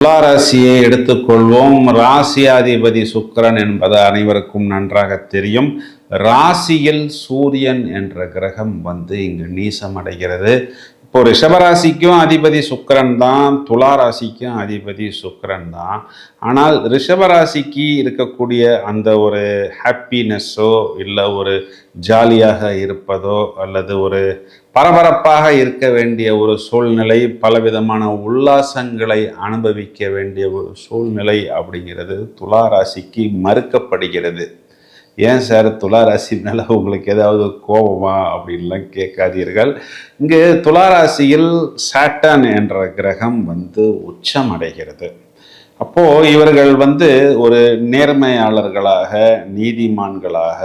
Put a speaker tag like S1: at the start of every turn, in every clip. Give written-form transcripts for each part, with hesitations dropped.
S1: துளாராசியை எடுத்துக்கொள்வோம். ராசியாதிபதி சுக்கிரன் என்பது அனைவருக்கும் நன்றாக தெரியும். ராசியில் சூரியன் என்ற கிரகம் இங்கு நீசமடைகிறது. இப்போ ரிஷபராசிக்கும் அதிபதி சுக்கிரன் தான், துளாராசிக்கும் அதிபதி சுக்கிரன் தான். ஆனால் ரிஷபராசிக்கு இருக்கக்கூடிய அந்த ஒரு ஹாப்பினஸோ இல்லை ஒரு ஜாலியாக இருப்பதோ அல்லது ஒரு பரபரப்பாக இருக்க வேண்டிய ஒரு சூழ்நிலை, பலவிதமான உல்லாசங்களை அனுபவிக்க வேண்டிய ஒரு சூழ்நிலை அப்படிங்கிறது துளாராசிக்கு மறுக்கப்படுகிறது. ஏன் சார் துளாராசி மேலே உங்களுக்கு ஏதாவது கோபமா அப்படின்லாம் கேட்காதீர்கள். இங்கு துளாராசியில் சாட்டர்ன் என்ற கிரகம் உச்சம் அடைகிறது. அப்போ இவர்கள் ஒரு நேர்மையாளர்களாக, நீதிமான்களாக,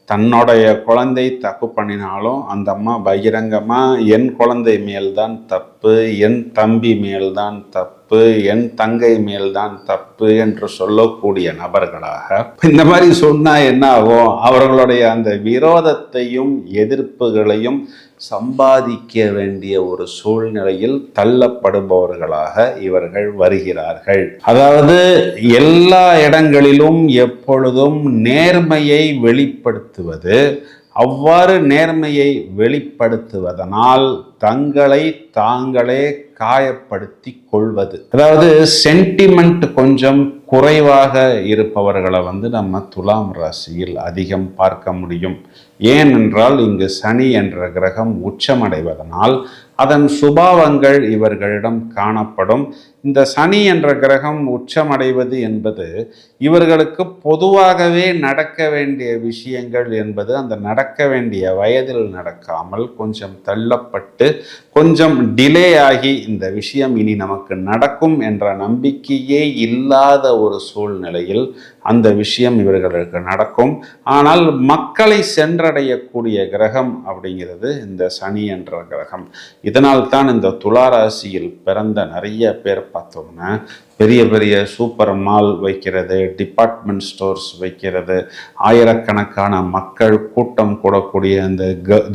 S1: தன்னுடைய குழந்தை தப்பு பண்ணினாலும் அந்த அம்மா பகிரங்கமா என் குழந்தை மேல்தான் தப்பு, என் தம்பி மேல்தான் தப்பு, என் தங்கை மேல்தான் தப்பு என்று சொல்லக்கூடிய நபர்களாக இந்த மாதிரி சொன்னா என்ன ஆகும்? அவர்களுடைய அந்த விரோதத்தையும் எதிர்ப்புகளையும் சம்பாதிக்க வேண்டிய ஒரு சூழ்நிலையில் தள்ளப்படுபவர்களாக இவர்கள் வருகிறார்கள். அதாவது எல்லா இடங்களிலும் எப்பொழுதும் நேர்மையை வெளிப்படுத்துவது, அவ்வாறு நேர்மையை வெளிப்படுத்துவதனால் தங்களை தாங்களே காயப்படுத்தி கொள்வது. அதாவது சென்டிமெண்ட் கொஞ்சம் குறைவாக இருப்பவர்களை நம்ம துலாம் ராசியில் அதிகம் பார்க்க முடியும். ஏனென்றால் இங்கு சனி என்ற கிரகம் உச்சமடைவதனால் அதன் சுபாவங்கள் இவர்களிடம் காணப்படும். இந்த சனி என்ற கிரகம் உச்சமடைவது என்பது இவர்களுக்கு பொதுவாகவே நடக்க வேண்டிய விஷயங்கள் என்பது அந்த நடக்க வேண்டிய வயதில் நடக்காமல் கொஞ்சம் தள்ளப்பட்டு கொஞ்சம் டிலே ஆகி இந்த விஷயம் இனி நமக்கு நடக்கும் என்ற நம்பிக்கையே இல்லாத ஒரு சூழ்நிலையில் அந்த விஷயம் இவர்களுக்கு நடக்கும். ஆனால் மக்களை சென்றடையக்கூடிய கிரகம் அப்படிங்கிறது இந்த சனி என்ற கிரகம். இதனால் தான் இந்த துளாராசியில் பிறந்த நிறைய பேர் பார்த்தோம்னா பெரிய பெரிய சூப்பர் மால் வைக்கிறது, டிபார்ட்மெண்ட் ஸ்டோர்ஸ் வைக்கிறது, ஆயிரக்கணக்கான மக்கள் கூட்டம் கூடக்கூடிய அந்த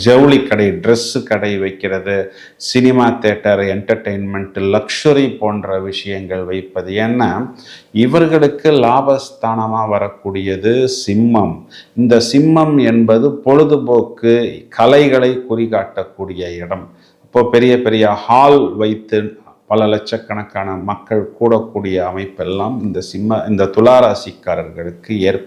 S1: ஜவுளி கடை, ட்ரெஸ்ஸு கடை வைக்கிறது, சினிமா தேட்டர், என்டர்டெயின்மெண்ட், லக்ஸுரி போன்ற விஷயங்கள் வைப்பது. ஏன்னா இவர்களுக்கு லாபஸ்தானமாக வரக்கூடியது சிம்மம். இந்த சிம்மம் என்பது பொழுதுபோக்கு கலைகளை குறிகாட்டக்கூடிய இடம். இப்போ பெரிய பெரிய ஹால் வைத்து பல லட்சக்கணக்கான மக்கள் கூடக்கூடிய அமைப்பெல்லாம் இந்த துளாராசிக்காரர்களுக்கு ஏற்படும்.